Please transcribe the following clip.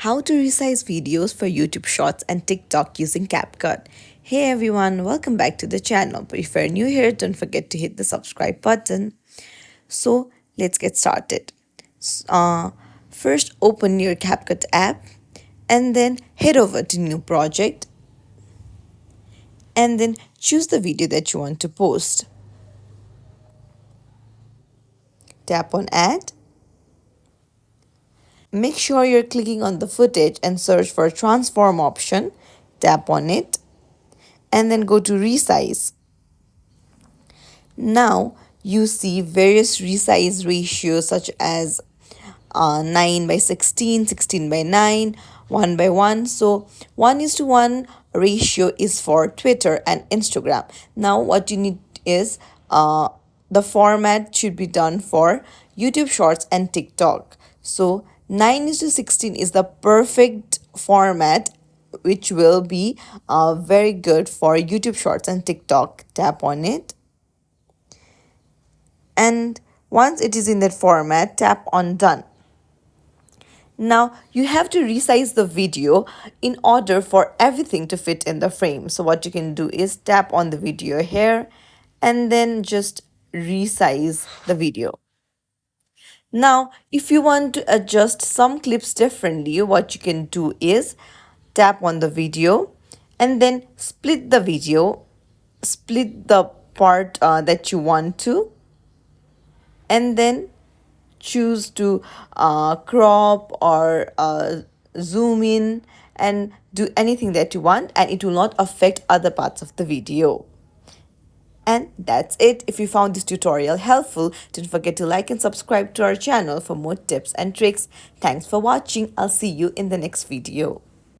how to resize videos for YouTube Shorts and TikTok using Capcut. Hey everyone, welcome back to the channel. If you're new here, don't forget to hit the subscribe button. So let's get started. First, open your Capcut app and then head over to New Project and then choose the video that you want to post. Tap on Add. Make sure you're clicking on the footage and search for transform option. Tap on it and then go to resize. Now you see various resize ratios such as 9 by 16, 16 by 9, 1 by 1. So 1:1 ratio is for Twitter and Instagram. Now what you need is the format should be done for YouTube Shorts and TikTok. So 9:16 is the perfect format which will be very good for YouTube Shorts and TikTok. Tap on it. And once it is in that format, tap on done. Now you have to resize the video in order for everything to fit in the frame. So what you can do is tap on the video here and then just resize the video. Now, if you want to adjust some clips differently, what you can do is tap on the video and then split the video, split the part that you want to, and then choose to crop or zoom in and do anything that you want, and it will not affect other parts of the video. And that's it. If you found this tutorial helpful, don't forget to like and subscribe to our channel for more tips and tricks. Thanks for watching. I'll see you in the next video.